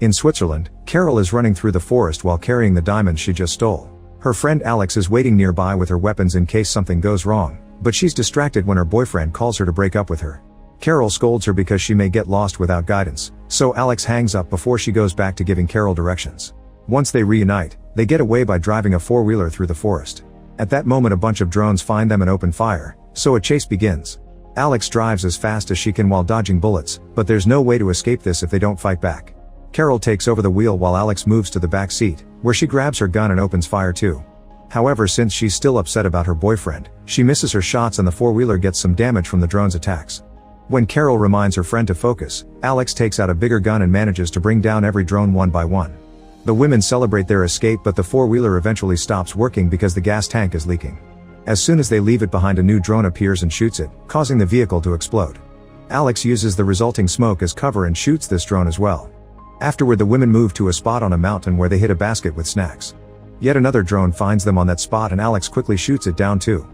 In Switzerland, Carol is running through the forest while carrying the diamonds she just stole. Her friend Alex is waiting nearby with her weapons in case something goes wrong, but she's distracted when her boyfriend calls her to break up with her. Carol scolds her because she may get lost without guidance, so Alex hangs up before she goes back to giving Carol directions. Once they reunite, they get away by driving a four-wheeler through the forest. At that moment a bunch of drones find them and open fire, so a chase begins. Alex drives as fast as she can while dodging bullets, but there's no way to escape this if they don't fight back. Carol takes over the wheel while Alex moves to the back seat, where she grabs her gun and opens fire too. However, since she's still upset about her boyfriend, she misses her shots and the four-wheeler gets some damage from the drone's attacks. When Carol reminds her friend to focus, Alex takes out a bigger gun and manages to bring down every drone one by one. The women celebrate their escape, but the four-wheeler eventually stops working because the gas tank is leaking. As soon as they leave it behind, a new drone appears and shoots it, causing the vehicle to explode. Alex uses the resulting smoke as cover and shoots this drone as well. Afterward, the women move to a spot on a mountain where they hit a basket with snacks. Yet another drone finds them on that spot and Alex quickly shoots it down too.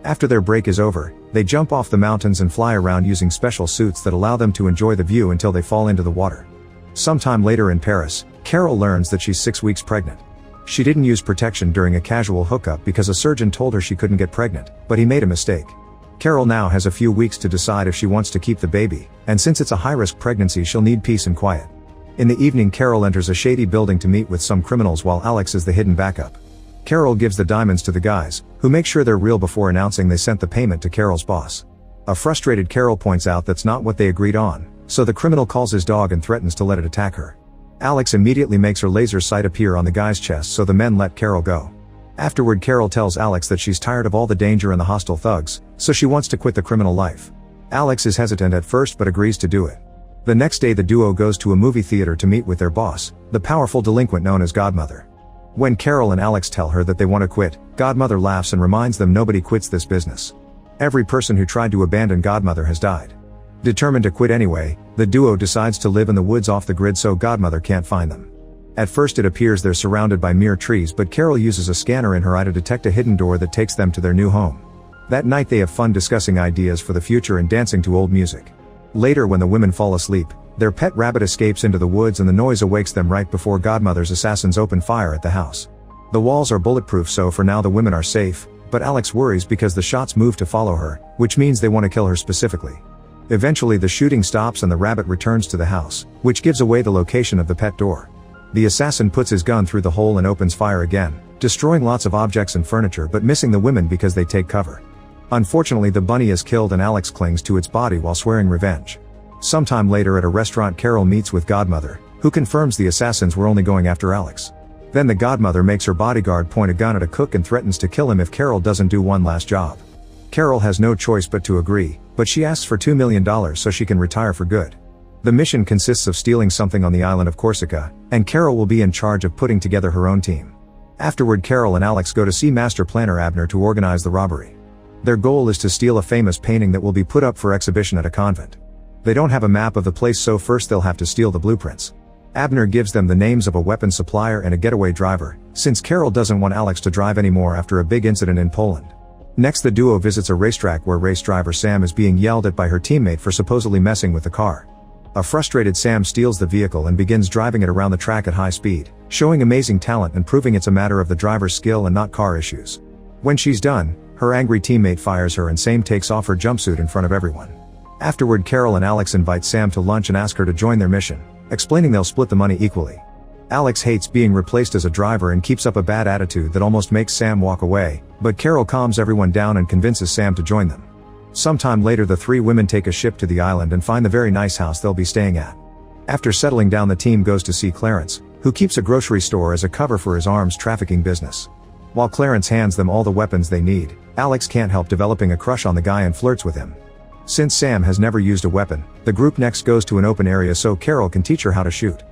After their break is over, they jump off the mountains and fly around using special suits that allow them to enjoy the view until they fall into the water. Sometime later in Paris, Carol learns that she's 6 weeks pregnant. She didn't use protection during a casual hookup because a surgeon told her she couldn't get pregnant, but he made a mistake. Carol now has a few weeks to decide if she wants to keep the baby, and since it's a high-risk pregnancy she'll need peace and quiet. In the evening, Carol enters a shady building to meet with some criminals while Alex is the hidden backup. Carol gives the diamonds to the guys, who make sure they're real before announcing they sent the payment to Carol's boss. A frustrated Carol points out that's not what they agreed on, so the criminal calls his dog and threatens to let it attack her. Alex immediately makes her laser sight appear on the guy's chest, so the men let Carol go. Afterward, Carol tells Alex that she's tired of all the danger and the hostile thugs, so she wants to quit the criminal life. Alex is hesitant at first but agrees to do it. The next day the duo goes to a movie theater to meet with their boss, the powerful delinquent known as Godmother. When Carol and Alex tell her that they want to quit, Godmother laughs and reminds them nobody quits this business. Every person who tried to abandon Godmother has died. Determined to quit anyway, the duo decides to live in the woods off the grid so Godmother can't find them. At first it appears they're surrounded by mere trees, but Carol uses a scanner in her eye to detect a hidden door that takes them to their new home. That night they have fun discussing ideas for the future and dancing to old music. Later, when the women fall asleep, their pet rabbit escapes into the woods and the noise awakes them right before Godmother's assassins open fire at the house. The walls are bulletproof, so for now the women are safe, but Alex worries because the shots move to follow her, which means they want to kill her specifically. Eventually the shooting stops and the rabbit returns to the house, which gives away the location of the pet door. The assassin puts his gun through the hole and opens fire again, destroying lots of objects and furniture but missing the women because they take cover. Unfortunately, the bunny is killed and Alex clings to its body while swearing revenge. Sometime later at a restaurant, Carol meets with Godmother, who confirms the assassins were only going after Alex. Then the Godmother makes her bodyguard point a gun at a cook and threatens to kill him if Carol doesn't do one last job. Carol has no choice but to agree, but she asks for $2 million so she can retire for good. The mission consists of stealing something on the island of Corsica, and Carol will be in charge of putting together her own team. Afterward, Carol and Alex go to see Master Planner Abner to organize the robbery. Their goal is to steal a famous painting that will be put up for exhibition at a convent. They don't have a map of the place, so first they'll have to steal the blueprints. Abner gives them the names of a weapon supplier and a getaway driver, since Carol doesn't want Alex to drive anymore after a big incident in Poland. Next, the duo visits a racetrack where race driver Sam is being yelled at by her teammate for supposedly messing with the car. A frustrated Sam steals the vehicle and begins driving it around the track at high speed, showing amazing talent and proving it's a matter of the driver's skill and not car issues. When she's done, her angry teammate fires her and Sam takes off her jumpsuit in front of everyone. Afterward, Carol and Alex invite Sam to lunch and ask her to join their mission, explaining they'll split the money equally. Alex hates being replaced as a driver and keeps up a bad attitude that almost makes Sam walk away, but Carol calms everyone down and convinces Sam to join them. Sometime later, the three women take a ship to the island and find the very nice house they'll be staying at. After settling down, the team goes to see Clarence, who keeps a grocery store as a cover for his arms trafficking business. While Clarence hands them all the weapons they need, Alex can't help developing a crush on the guy and flirts with him. Since Sam has never used a weapon, the group next goes to an open area so Carol can teach her how to shoot.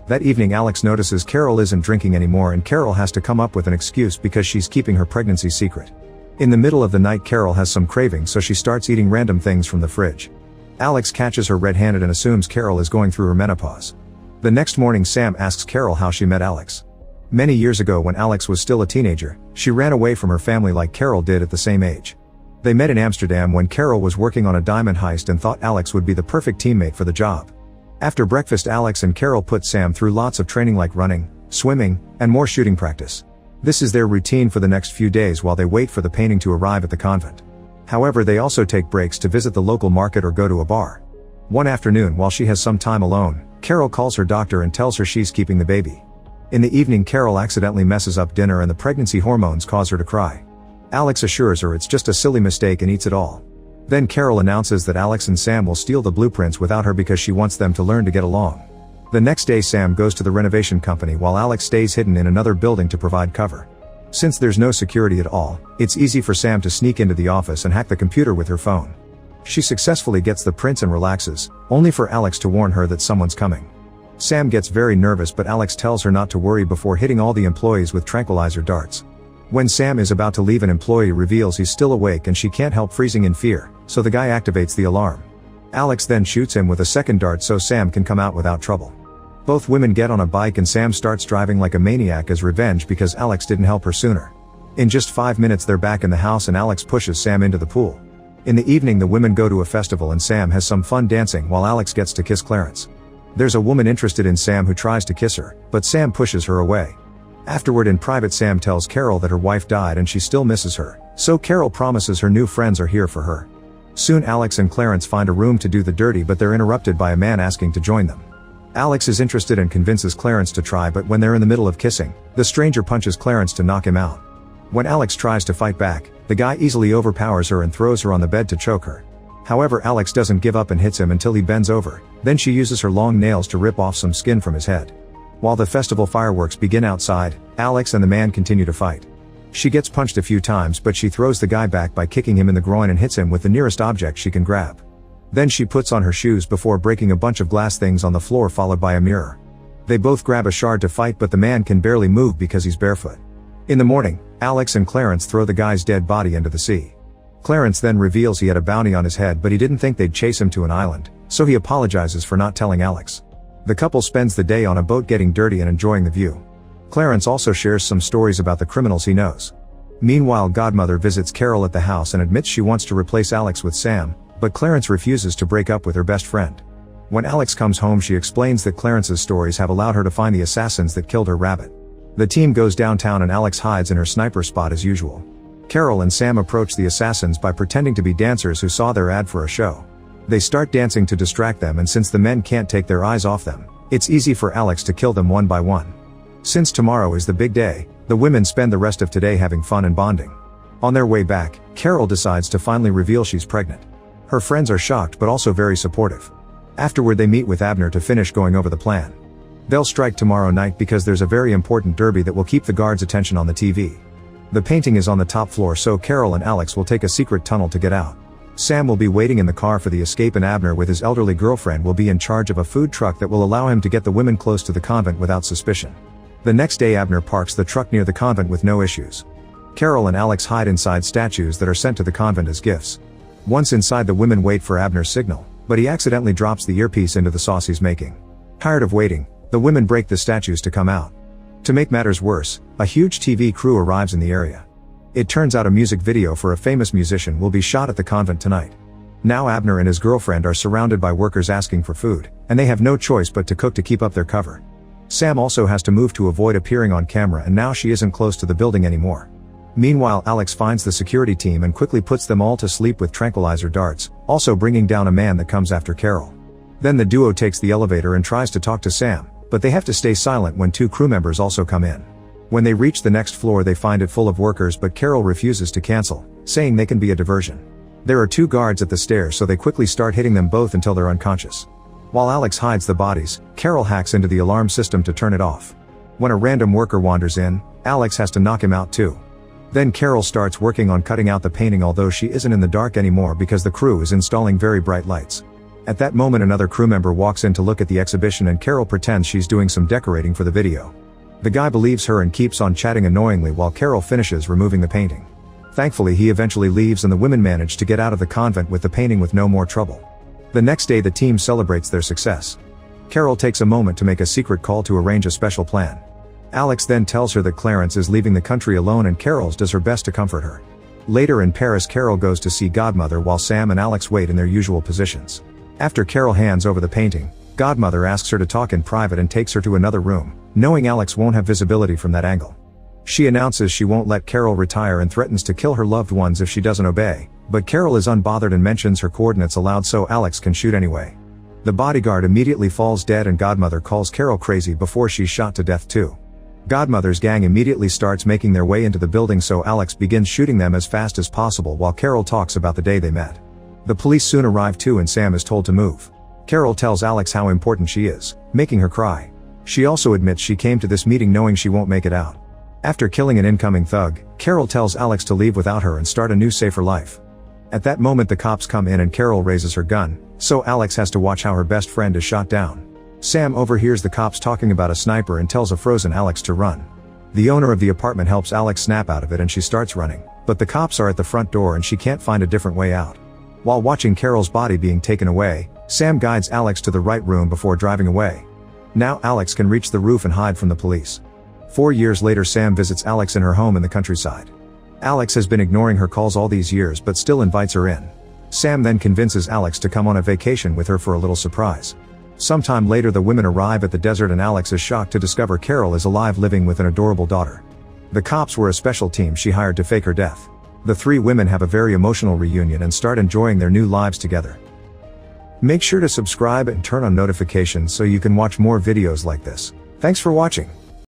That evening, Alex notices Carol isn't drinking anymore and Carol has to come up with an excuse because she's keeping her pregnancy secret. In the middle of the night, Carol has some craving, so she starts eating random things from the fridge. Alex catches her red-handed and assumes Carol is going through her menopause. The next morning, Sam asks Carol how she met Alex. Many years ago, when Alex was still a teenager, she ran away from her family like Carol did at the same age. They met in Amsterdam when Carol was working on a diamond heist and thought Alex would be the perfect teammate for the job. After breakfast, Alex and Carol put Sam through lots of training like running, swimming, and more shooting practice. This is their routine for the next few days while they wait for the painting to arrive at the convent. However, they also take breaks to visit the local market or go to a bar. One afternoon, while she has some time alone, Carol calls her doctor and tells her she's keeping the baby. In the evening, Carol accidentally messes up dinner and the pregnancy hormones cause her to cry. Alex assures her it's just a silly mistake and eats it all. Then Carol announces that Alex and Sam will steal the blueprints without her because she wants them to learn to get along. The next day, Sam goes to the renovation company while Alex stays hidden in another building to provide cover. Since there's no security at all, it's easy for Sam to sneak into the office and hack the computer with her phone. She successfully gets the prints and relaxes, only for Alex to warn her that someone's coming. Sam gets very nervous, but Alex tells her not to worry before hitting all the employees with tranquilizer darts. When Sam is about to leave, an employee reveals he's still awake and she can't help freezing in fear, so the guy activates the alarm. Alex then shoots him with a second dart so Sam can come out without trouble. Both women get on a bike and Sam starts driving like a maniac as revenge because Alex didn't help her sooner. In just 5 minutes they're back in the house and Alex pushes Sam into the pool. In the evening, the women go to a festival and Sam has some fun dancing while Alex gets to kiss Clarence. There's a woman interested in Sam who tries to kiss her, but Sam pushes her away. Afterward, in private, Sam tells Carol that her wife died and she still misses her, so Carol promises her new friends are here for her. Soon Alex and Clarence find a room to do the dirty, but they're interrupted by a man asking to join them. Alex is interested and convinces Clarence to try, but when they're in the middle of kissing, the stranger punches Clarence to knock him out. When Alex tries to fight back, the guy easily overpowers her and throws her on the bed to choke her. However, Alex doesn't give up and hits him until he bends over, then she uses her long nails to rip off some skin from his head. While the festival fireworks begin outside, Alex and the man continue to fight. She gets punched a few times, but she throws the guy back by kicking him in the groin and hits him with the nearest object she can grab. Then she puts on her shoes before breaking a bunch of glass things on the floor, followed by a mirror. They both grab a shard to fight, but the man can barely move because he's barefoot. In the morning, Alex and Clarence throw the guy's dead body into the sea. Clarence then reveals he had a bounty on his head, but he didn't think they'd chase him to an island, so he apologizes for not telling Alex. The couple spends the day on a boat getting dirty and enjoying the view. Clarence also shares some stories about the criminals he knows. Meanwhile, Godmother visits Carol at the house and admits she wants to replace Alex with Sam, but Clarence refuses to break up with her best friend. When Alex comes home, she explains that Clarence's stories have allowed her to find the assassins that killed her rabbit. The team goes downtown and Alex hides in her sniper spot as usual. Carol and Sam approach the assassins by pretending to be dancers who saw their ad for a show. They start dancing to distract them, and since the men can't take their eyes off them, it's easy for Alex to kill them one by one. Since tomorrow is the big day, the women spend the rest of today having fun and bonding. On their way back, Carol decides to finally reveal she's pregnant. Her friends are shocked but also very supportive. Afterward, they meet with Abner to finish going over the plan. They'll strike tomorrow night because there's a very important derby that will keep the guards' attention on the TV. The painting is on the top floor, so Carol and Alex will take a secret tunnel to get out. Sam will be waiting in the car for the escape, and Abner with his elderly girlfriend will be in charge of a food truck that will allow him to get the women close to the convent without suspicion. The next day, Abner parks the truck near the convent with no issues. Carol and Alex hide inside statues that are sent to the convent as gifts. Once inside, the women wait for Abner's signal, but he accidentally drops the earpiece into the sauce he's making. Tired of waiting, the women break the statues to come out. To make matters worse, a huge TV crew arrives in the area. It turns out a music video for a famous musician will be shot at the convent tonight. Now Abner and his girlfriend are surrounded by workers asking for food, and they have no choice but to cook to keep up their cover. Sam also has to move to avoid appearing on camera, and now she isn't close to the building anymore. Meanwhile, Alex finds the security team and quickly puts them all to sleep with tranquilizer darts, also bringing down a man that comes after Carol. Then the duo takes the elevator and tries to talk to Sam, but they have to stay silent when two crew members also come in. When they reach the next floor, they find it full of workers, but Carol refuses to cancel, saying they can be a diversion. There are two guards at the stairs, so they quickly start hitting them both until they're unconscious. While Alex hides the bodies, Carol hacks into the alarm system to turn it off. When a random worker wanders in, Alex has to knock him out too. Then Carol starts working on cutting out the painting, although she isn't in the dark anymore because the crew is installing very bright lights. At that moment, another crew member walks in to look at the exhibition, and Carol pretends she's doing some decorating for the video. The guy believes her and keeps on chatting annoyingly while Carol finishes removing the painting. Thankfully, he eventually leaves and the women manage to get out of the convent with the painting with no more trouble. The next day, the team celebrates their success. Carol takes a moment to make a secret call to arrange a special plan. Alex then tells her that Clarence is leaving the country alone, and Carol does her best to comfort her. Later in Paris, Carol goes to see Godmother while Sam and Alex wait in their usual positions. After Carol hands over the painting, Godmother asks her to talk in private and takes her to another room, knowing Alex won't have visibility from that angle. She announces she won't let Carol retire and threatens to kill her loved ones if she doesn't obey, but Carol is unbothered and mentions her coordinates aloud so Alex can shoot anyway. The bodyguard immediately falls dead and Godmother calls Carol crazy before she's shot to death too. Godmother's gang immediately starts making their way into the building so Alex begins shooting them as fast as possible while Carol talks about the day they met. The police soon arrive too and Sam is told to move. Carol tells Alex how important she is, making her cry. She also admits she came to this meeting knowing she won't make it out. After killing an incoming thug, Carol tells Alex to leave without her and start a new safer life. At that moment the cops come in and Carol raises her gun, so Alex has to watch how her best friend is shot down. Sam overhears the cops talking about a sniper and tells a frozen Alex to run. The owner of the apartment helps Alex snap out of it and she starts running, but the cops are at the front door and she can't find a different way out. While watching Carol's body being taken away, Sam guides Alex to the right room before driving away. Now Alex can reach the roof and hide from the police. 4 years later Sam visits Alex in her home in the countryside. Alex has been ignoring her calls all these years but still invites her in. Sam then convinces Alex to come on a vacation with her for a little surprise. Sometime later the women arrive at the desert and Alex is shocked to discover Carol is alive living with an adorable daughter. The cops were a special team she hired to fake her death. The 3 women have a very emotional reunion and start enjoying their new lives together. Make sure to subscribe and turn on notifications so you can watch more videos like this. Thanks for watching.